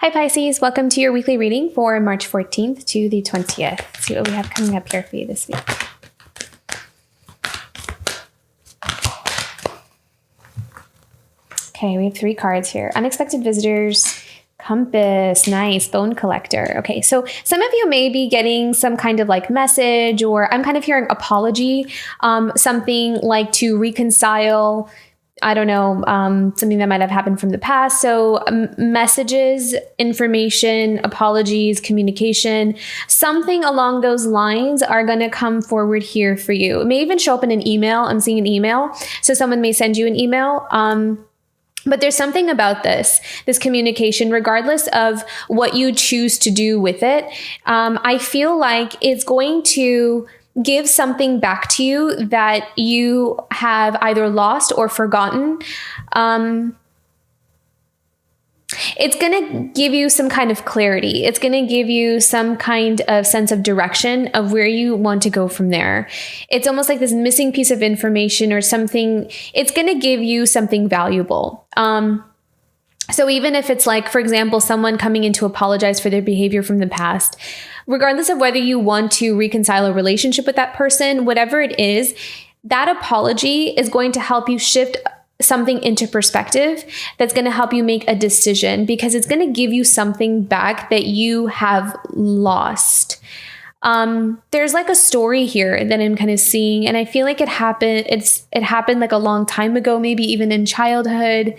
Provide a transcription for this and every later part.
Hi Pisces, welcome to your weekly reading for March 14th to the 20th. Let's see what we have coming up here for you this week. Okay, we have 3 cards here. Unexpected visitors, compass, nice, bone collector. Okay, so some of you may be getting some kind of like message, or I'm kind of hearing apology, something like to reconcile, I don't know, something that might have happened from the past. So messages, information, apologies, communication, something along those lines are going to come forward here for you. It may even show up in an email. I'm seeing an email. So someone may send you an email. But there's something about this communication, regardless of what you choose to do with it. I feel like it's going to give something back to you that you have either lost or forgotten. It's going to give you some kind of clarity. It's going to give you some kind of sense of direction of where you want to go from there. It's almost like this missing piece of information or something. It's going to give you something valuable. So even if it's like, for example, someone coming in to apologize for their behavior from the past, regardless of whether you want to reconcile a relationship with that person, whatever it is, that apology is going to help you shift something into perspective. That's going to help you make a decision, because it's going to give you something back that you have lost. There's like a story here that I'm kind of seeing, and I feel like it happened like a long time ago, maybe even in childhood,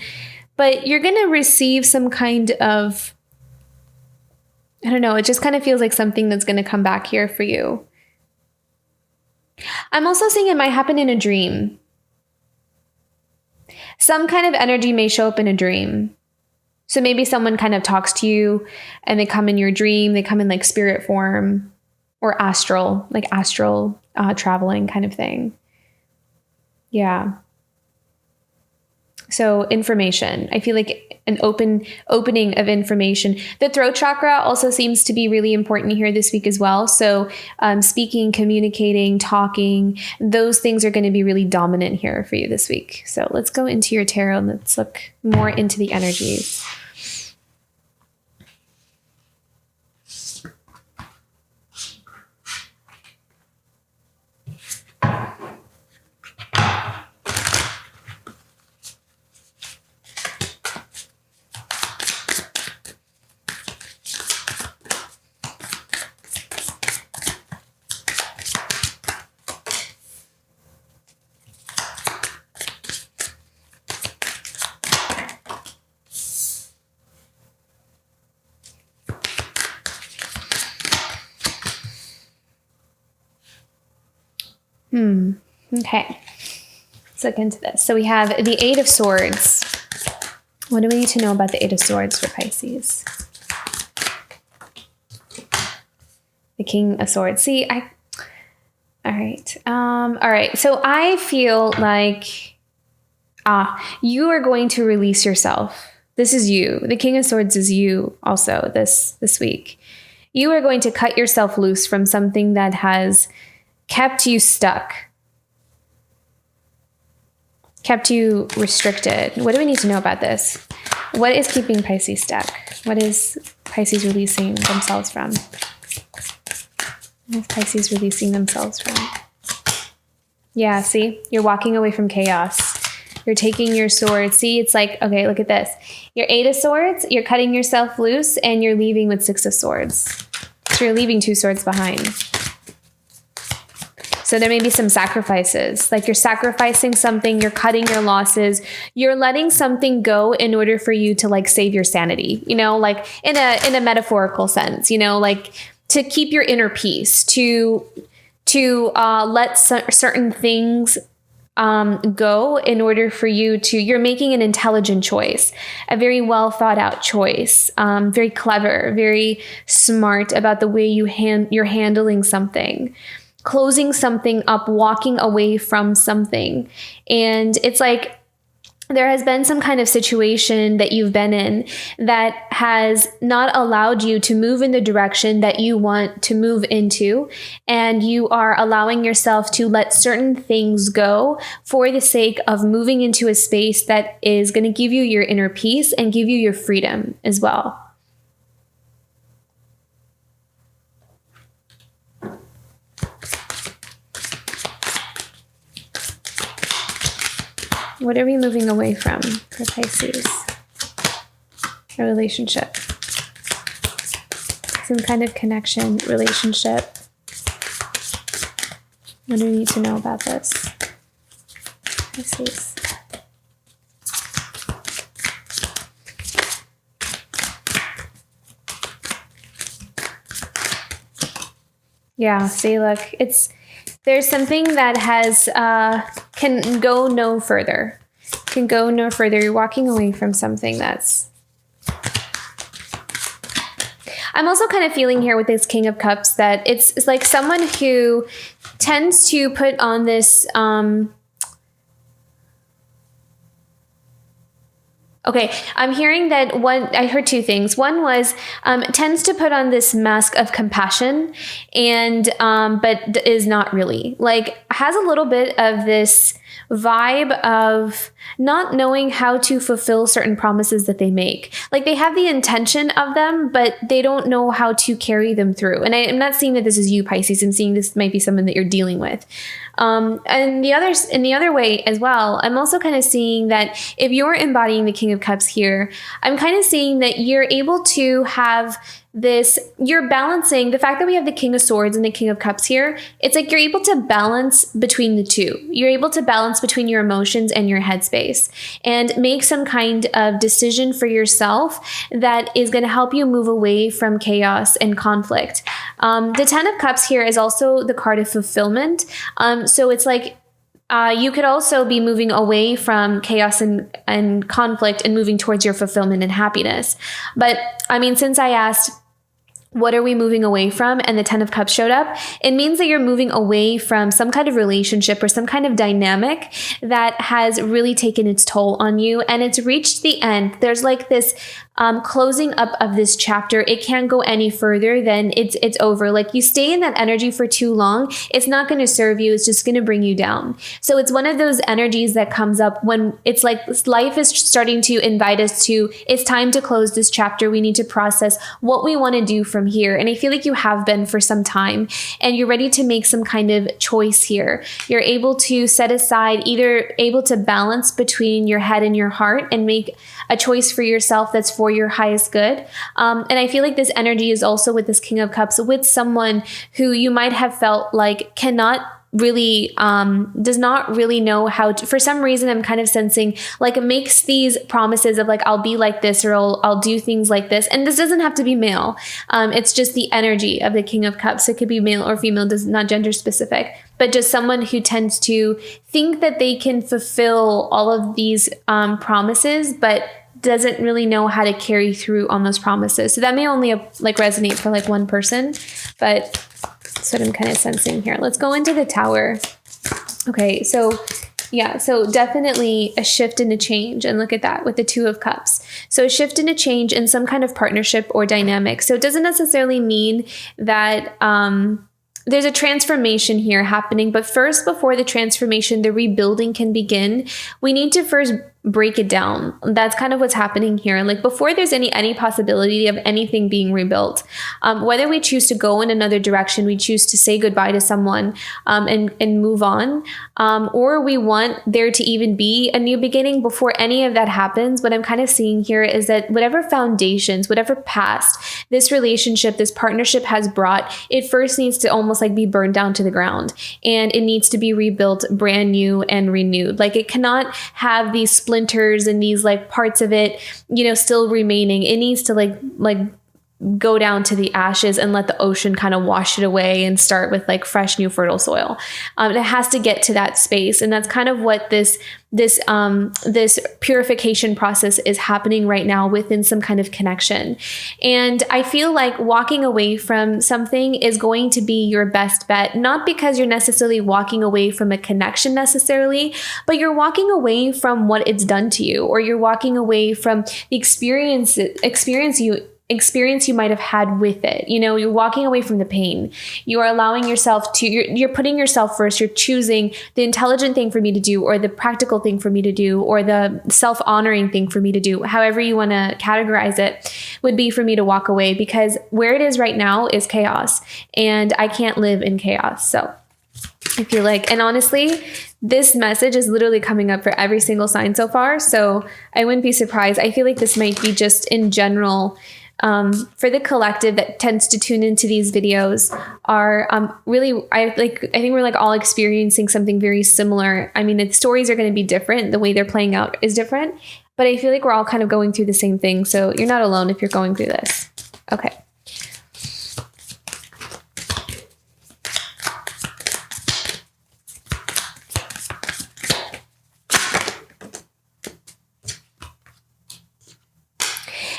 but you're going to receive some kind of, I don't know, it just kind of feels like something that's going to come back here for you. I'm also seeing it might happen in a dream. Some kind of energy may show up in a dream. So maybe someone kind of talks to you and they come in your dream, they come in like spirit form or astral traveling kind of thing. Yeah. So information, I feel like an opening of information. The throat chakra also seems to be really important here this week as well. So speaking, communicating, talking, those things are going to be really dominant here for you this week. So let's go into your tarot and let's look more into the energies. Okay, let's look into this. So we have the 8 of Swords. What do we need to know about the 8 of Swords for Pisces? The King of Swords. All right. So I feel like you are going to release yourself. This is you. The King of Swords is you also this week. You are going to cut yourself loose from something that has kept you stuck, kept you restricted. What do we need to know about this? What is keeping Pisces stuck? What is Pisces releasing themselves from? What is Pisces releasing themselves from? Yeah, see? You're walking away from chaos. You're taking your sword. See, it's like, okay, look at this. Your 8 of Swords, you're cutting yourself loose, and you're leaving with 6 of Swords. So you're leaving 2 swords behind. So there may be some sacrifices, like you're sacrificing something, you're cutting your losses, you're letting something go in order for you to like save your sanity, like in a metaphorical sense, like to keep your inner peace, to let certain things go in order for you're making an intelligent choice, a very well thought out choice, very clever, very smart about the way you're handling something. Closing something up, walking away from something. And it's like there has been some kind of situation that you've been in that has not allowed you to move in the direction that you want to move into. And you are allowing yourself to let certain things go for the sake of moving into a space that is going to give you your inner peace and give you your freedom as well. What are we moving away from for Pisces? A relationship. Some kind of connection, relationship. What do we need to know about this? Pisces. Yeah, see, look, there's something that has, can go no further. Can go no further. You're walking away from something that's... I'm also kind of feeling here with this King of Cups that it's like someone who tends to put on this, okay, I'm hearing that I heard two things. One was, tends to put on this mask of compassion and, but is not really. Like, has a little bit of this vibe of not knowing how to fulfill certain promises that they make. Like, they have the intention of them, but they don't know how to carry them through. And I'm not seeing that this is you, Pisces. I'm seeing this might be someone that you're dealing with. And the other way as well, I'm also kind of seeing that if you're embodying the King of Cups here, I'm kind of seeing that you're able to have this, you're balancing the fact that we have the King of Swords and the King of Cups here. It's like you're able to balance between the two. You're able to balance between your emotions and your headspace and make some kind of decision for yourself that is going to help you move away from chaos and conflict. The Ten of Cups here is also the card of fulfillment. So it's like, you could also be moving away from chaos and conflict and moving towards your fulfillment and happiness. But I mean, since I asked, what are we moving away from? And the Ten of Cups showed up. It means that you're moving away from some kind of relationship or some kind of dynamic that has really taken its toll on you. And it's reached the end. There's like this closing up of this chapter. It can't go any further than it's over. Like, you stay in that energy for too long, it's not going to serve you. It's just going to bring you down. So it's one of those energies that comes up when it's like life is starting to invite us to, it's time to close this chapter. We need to process what we want to do from here. And I feel like you have been for some time and you're ready to make some kind of choice here. You're able to set aside, either able to balance between your head and your heart and make a choice for yourself that's for your highest good. And I feel like this energy is also with this King of Cups, with someone who you might have felt like cannot really, does not really know how to, for some reason, I'm kind of sensing like it makes these promises of like, I'll be like this, or I'll do things like this. And this doesn't have to be male. It's just the energy of the King of Cups. It could be male or female, does not gender specific, but just someone who tends to think that they can fulfill all of these promises, but doesn't really know how to carry through on those promises. So that may only like resonate for like one person, but that's what I'm kind of sensing here. Let's go into the Tower. Okay, so yeah, so definitely a shift and a change. And look at that with the Two of Cups. So a shift and a change in some kind of partnership or dynamic. So it doesn't necessarily mean that there's a transformation here happening. But first, before the transformation, the rebuilding can begin, we need to first break it down. That's kind of what's happening here. Like, before there's any possibility of anything being rebuilt, whether we choose to go in another direction, we choose to say goodbye to someone and move on, or we want there to even be a new beginning. Before any of that happens, what I'm kind of seeing here is that whatever foundations, whatever past this relationship, this partnership has brought, it first needs to almost like be burned down to the ground, and it needs to be rebuilt brand new and renewed. Like, it cannot have these splinters and these like parts of it, still remaining. It needs to like go down to the ashes and let the ocean kind of wash it away and start with like fresh, new, fertile soil. It has to get to that space. And that's kind of what this purification process is happening right now within some kind of connection. And I feel like walking away from something is going to be your best bet, not because you're necessarily walking away from a connection necessarily, but you're walking away from what it's done to you, or you're walking away from the experience you might have had with it. You're walking away from the pain. You are allowing yourself to, you're putting yourself first. You're choosing the intelligent thing for me to do, or the practical thing for me to do, or the self-honoring thing for me to do. However you want to categorize it would be for me to walk away, because where it is right now is chaos, and I can't live in chaos. So I feel like, and honestly, this message is literally coming up for every single sign so far. So I wouldn't be surprised. I feel like this might be just in general for the collective that tends to tune into these videos are really, I think we're like all experiencing something very similar. I mean, the stories are going to be different. The way they're playing out is different, but I feel like we're all kind of going through the same thing. So you're not alone if you're going through this. Okay.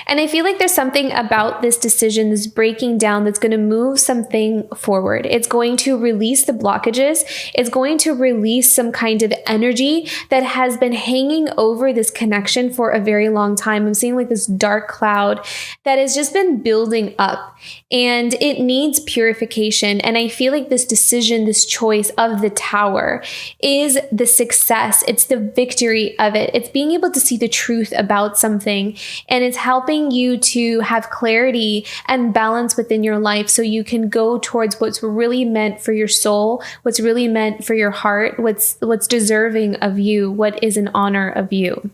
And I feel like there's something about this decision, this breaking down, that's going to move something forward. It's going to release the blockages. It's going to release some kind of energy that has been hanging over this connection for a very long time. I'm seeing like this dark cloud that has just been building up, and it needs purification. And I feel like this decision, this choice of the Tower is the success. It's the victory of it. It's being able to see the truth about something, and it's helping you to have clarity and balance within your life so you can go towards what's really meant for your soul, what's really meant for your heart, what's deserving of you, what is in honor of you.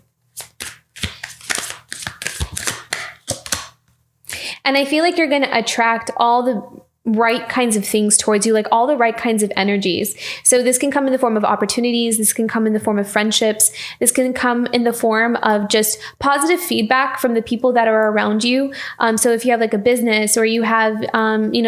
And I feel like you're going to attract all the right kinds of things towards you, like all the right kinds of energies. So this can come in the form of opportunities. This can come in the form of friendships. This can come in the form of just positive feedback from the people that are around you. So if you have like a business, or you have,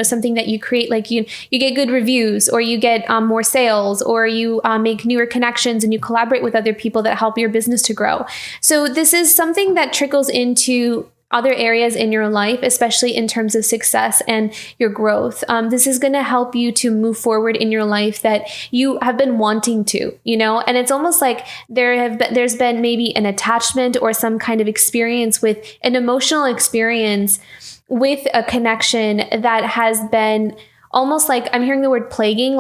something that you create, like you get good reviews, or you get more sales, or you make newer connections, and you collaborate with other people that help your business to grow. So this is something that trickles into other areas in your life, especially in terms of success and your growth. This is going to help you to move forward in your life that you have been wanting to, and it's almost like there's been maybe an attachment or some kind of experience with an emotional experience with a connection that has been almost like, I'm hearing the word plaguing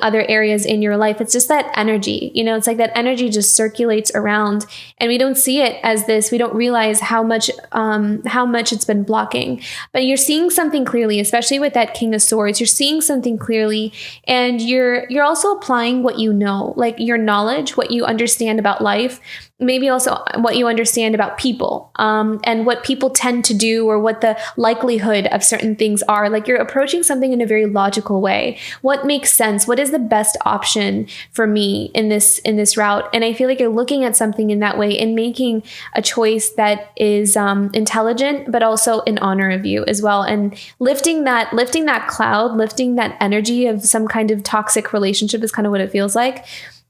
other areas in your life. It's just that energy, it's like that energy just circulates around, and we don't see it as this. We don't realize how much it's been blocking. But you're seeing something clearly, especially with that King of Swords. You're seeing something clearly, and you're also applying what you know, like your knowledge, what you understand about life, maybe also what you understand about people, and what people tend to do, or what the likelihood of certain things are. Like you're approaching something in a very logical way. What makes sense? What is the best option for me in this route? And I feel like you're looking at something in that way and making a choice that is intelligent, but also in honor of you as well. And lifting that cloud, lifting that energy of some kind of toxic relationship is kind of what it feels like,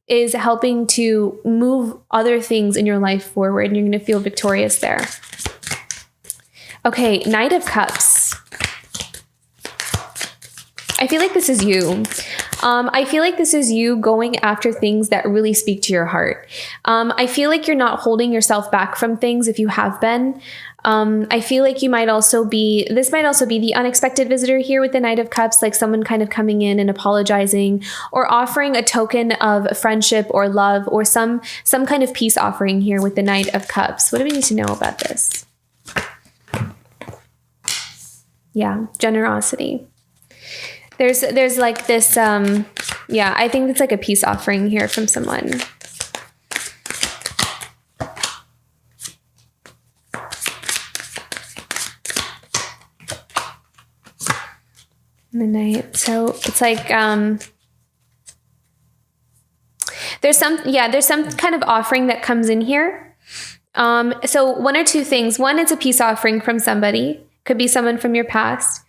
is helping to move other things in your life forward, and you're going to feel victorious there. Okay, Knight of Cups. I feel like this is you. I feel like this is you going after things that really speak to your heart. I feel like you're not holding yourself back from things if you have been. I feel like this might also be the unexpected visitor here with the Knight of Cups, like someone kind of coming in and apologizing, or offering a token of friendship or love, or some kind of peace offering here with the Knight of Cups. What do we need to know about this? Yeah, generosity. There's like this, I think it's like a peace offering here from someone. The Knight. So it's like, there's some kind of offering that comes in here. So one or two things. One, it's a peace offering from somebody. Could be someone from your past.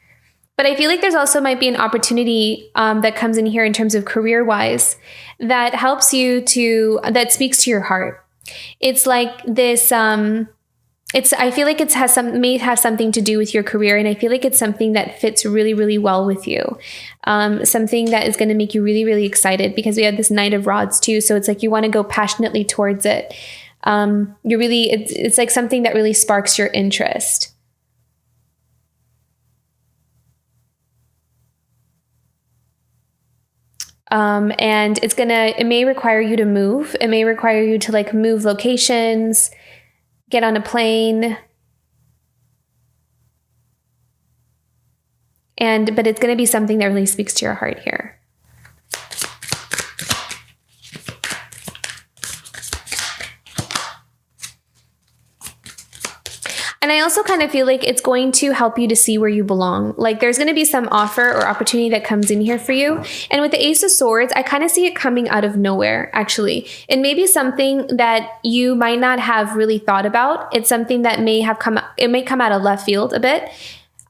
But I feel like there's also might be an opportunity that comes in here in terms of career-wise that helps you that speaks to your heart. It's like this, I feel like may have something to do with your career, and I feel like it's something that fits really, really well with you. Something that is going to make you really, really excited, because we have this Knight of Rods too. So it's like you want to go passionately towards it. It's like something that really sparks your interest. And it may require you to move. It may require you to like move locations, get on a plane. But it's going to be something that really speaks to your heart here. also kind of feel like it's going to help you to see where you belong. Like there's going to be some offer or opportunity that comes in here for you. And with the Ace of Swords, I kind of see it coming out of nowhere, actually. It may be something that you might not have really thought about. It's something that may come out of left field a bit.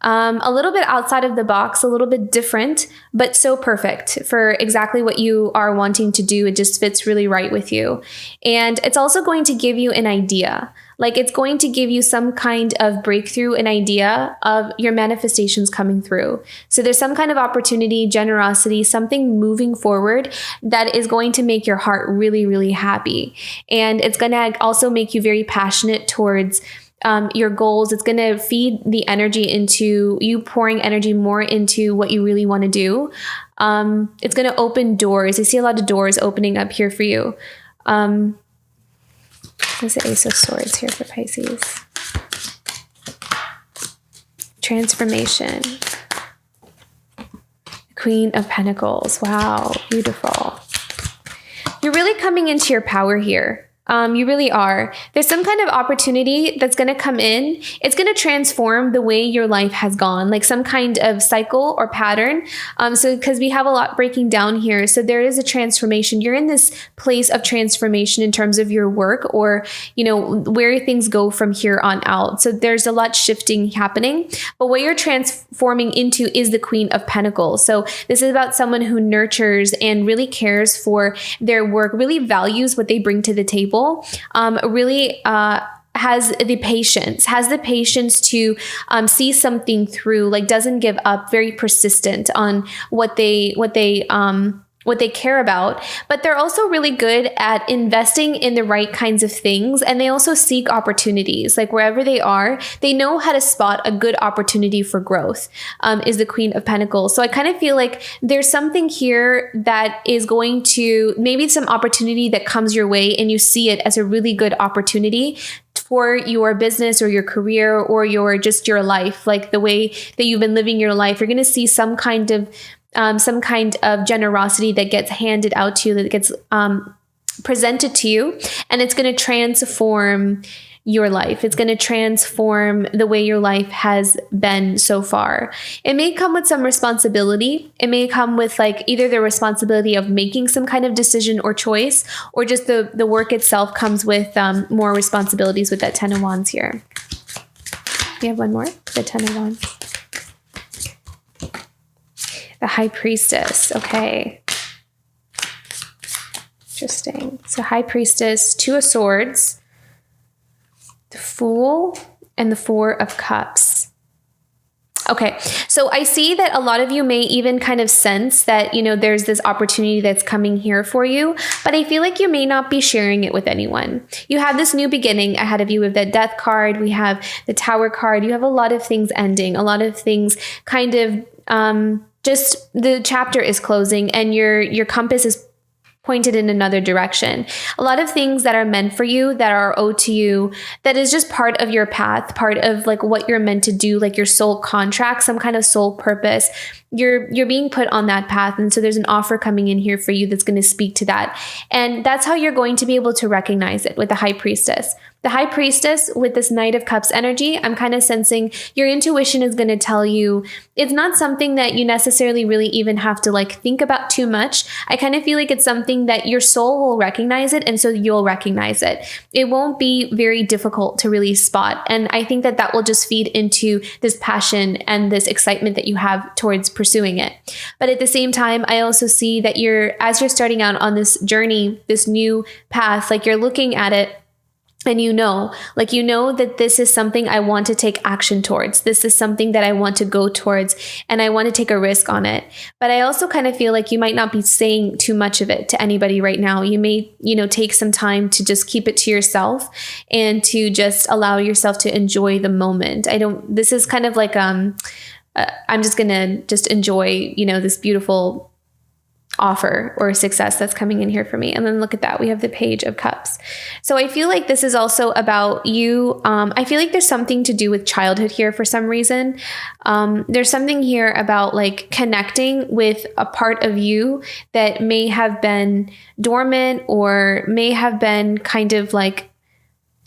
A little bit outside of the box, a little bit different, but so perfect for exactly what you are wanting to do. It just fits really right with you. And it's also going to give you an idea. Like it's going to give you some kind of breakthrough, an idea of your manifestations coming through. So there's some kind of opportunity, generosity, something moving forward that is going to make your heart really, really happy. And it's going to also make you very passionate towards your goals. It's going to feed the energy into you pouring energy more into what you really want to do. It's going to open doors. I see a lot of doors opening up here for you. There's the Ace of Swords here for Pisces. Transformation. Queen of Pentacles. Wow, beautiful. You're really coming into your power here. You really are. There's some kind of opportunity that's going to come in. It's going to transform the way your life has gone, like some kind of cycle or pattern. So because we have a lot breaking down here. So there is a transformation. You're in this place of transformation in terms of your work or, where things go from here on out. So there's a lot shifting happening, but what you're transforming into is the Queen of Pentacles. So this is about someone who nurtures and really cares for their work, really values what they bring to the table. Really has the patience to see something through, like doesn't give up, very persistent on what they care about, but they're also really good at investing in the right kinds of things. And they also seek opportunities, like wherever they are, they know how to spot a good opportunity for growth, is the Queen of Pentacles. So I kind of feel like there's something here that is going to, maybe some opportunity that comes your way and you see it as a really good opportunity for your business or your career or your life, like the way that you've been living your life. You're going to see some kind of generosity that gets handed out to you, that gets presented to you, and it's going to transform your life. It's going to transform the way your life has been so far. It may come with some responsibility. It may come with like either the responsibility of making some kind of decision or choice, or just the work itself comes with more responsibilities with that 10 of Wands here. We have one more, the 10 of Wands. The High Priestess. Okay. Interesting. So High Priestess, 2 of Swords, the Fool, and the 4 of Cups. Okay. So I see that a lot of you may even kind of sense that, there's this opportunity that's coming here for you, but I feel like you may not be sharing it with anyone. You have this new beginning ahead of you with the Death card. We have the Tower card. You have a lot of things ending, a lot of things kind of, just the chapter is closing and your compass is pointed in another direction. A lot of things that are meant for you, that are owed to you, that is just part of your path, part of like what you're meant to do, like your soul contract, some kind of soul purpose. You're being put on that path. And so there's an offer coming in here for you that's going to speak to that. And that's how you're going to be able to recognize it with the High Priestess. The High Priestess with this Knight of Cups energy, I'm kind of sensing your intuition is going to tell you it's not something that you necessarily really even have to like think about too much. I kind of feel like it's something that your soul will recognize it, and so you'll recognize it. It won't be very difficult to really spot. And I think that will just feed into this passion and this excitement that you have towards pursuing it. But at the same time, I also see that as you're starting out on this journey, this new path, like you're looking at it, and you know that this is something I want to take action towards. This is something that I want to go towards, and I want to take a risk on it. But I also kind of feel like you might not be saying too much of it to anybody right now. You may, take some time to just keep it to yourself and to just allow yourself to enjoy the moment. This is kind of like, I'm just going to just enjoy, this beautiful offer or success that's coming in here for me. And then look at that. We have the Page of Cups. So I feel like this is also about you. I feel like there's something to do with childhood here for some reason. There's something here about like connecting with a part of you that may have been dormant or may have been kind of like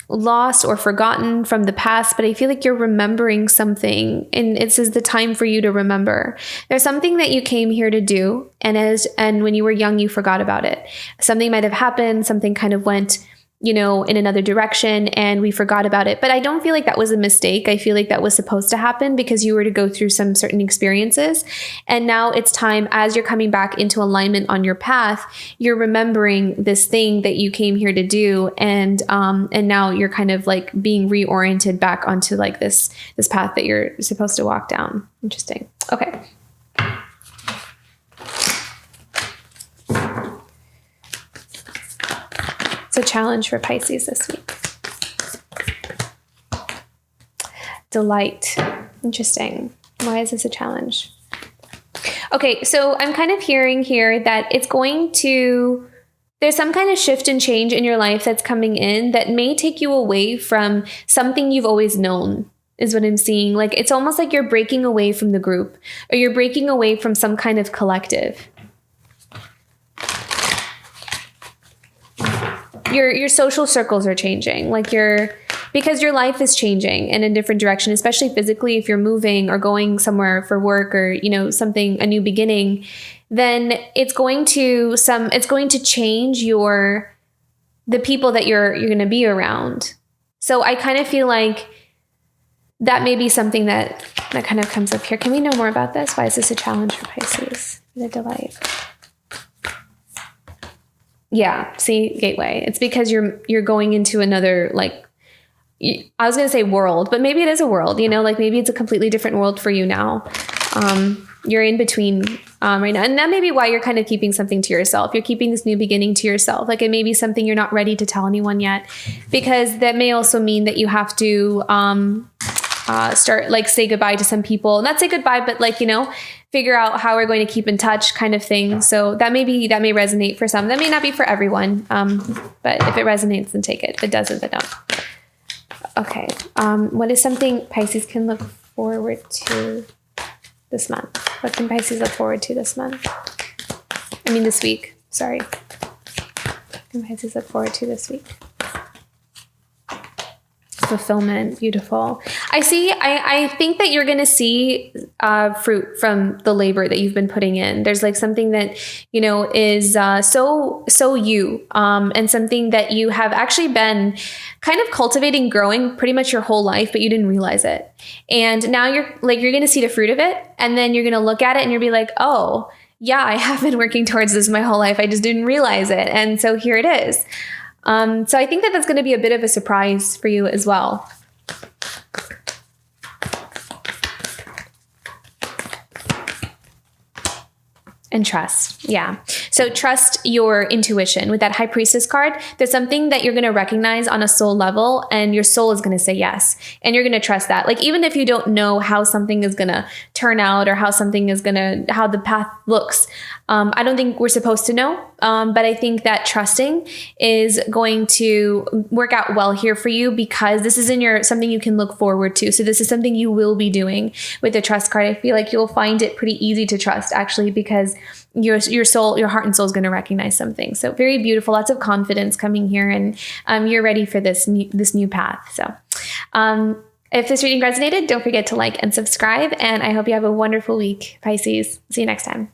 lost or forgotten from the past, but I feel like you're remembering something, and this is the time for you to remember. There's something that you came here to do, and when you were young, you forgot about it. Something might have happened, something kind of went, in another direction, and we forgot about it. But I don't feel like that was a mistake. I feel like that was supposed to happen because you were to go through some certain experiences. And now it's time, as you're coming back into alignment on your path, you're remembering this thing that you came here to do. And now you're kind of like being reoriented back onto like this path that you're supposed to walk down. Interesting. Okay. A challenge for Pisces this week. Delight. Interesting. Why is this a challenge? Okay, so I'm kind of hearing here that there's some kind of shift and change in your life that's coming in that may take you away from something you've always known, is what I'm seeing. Like, it's almost like you're breaking away from the group, or you're breaking away from some kind of collective. Your social circles are changing, because your life is changing in a different direction, especially physically. If you're moving or going somewhere for work or, a new beginning, then it's going to change the people that you're going to be around. So I kind of feel like that may be something that kind of comes up here. Can we know more about this? Why is this a challenge for Pisces? The delight. Yeah, see, gateway. It's because you're going into another, I was going to say world, but maybe it is a world, maybe it's a completely different world for you now. You're in between right now. And that may be why you're kind of keeping something to yourself. You're keeping this new beginning to yourself. Like, it may be something you're not ready to tell anyone yet, because that may also mean that you have to say goodbye to some people. Not say goodbye, but figure out how we're going to keep in touch, kind of thing. So that may resonate for some. That may not be for everyone. But if it resonates, then take it. If it doesn't, then don't. Okay. What is something Pisces can look forward to this month? What can Pisces look forward to this month? This week. Sorry. What can Pisces look forward to this week? Fulfillment. Beautiful. I think that you're going to see fruit from the labor that you've been putting in. There's something that, is so you, and something that you have actually been kind of cultivating, growing pretty much your whole life, but you didn't realize it. And now you're going to see the fruit of it. And then you're going to look at it and you'll be like, oh yeah, I have been working towards this my whole life. I just didn't realize it. And so here it is. So I think that that's going to be a bit of a surprise for you as well. And trust. Yeah. So trust your intuition. With that High Priestess card, there's something that you're going to recognize on a soul level, and your soul is going to say yes. And you're going to trust that. Even if you don't know how something is going to turn out, or how the path looks, I don't think we're supposed to know. But I think that trusting is going to work out well here for you, because this is something you can look forward to. So this is something you will be doing with the trust card. I feel like you'll find it pretty easy to trust, actually, because your soul, your heart and soul is going to recognize something. So very beautiful, lots of confidence coming here, and you're ready for this new path. So if this reading resonated, don't forget to like and subscribe, and I hope you have a wonderful week, Pisces. See you next time.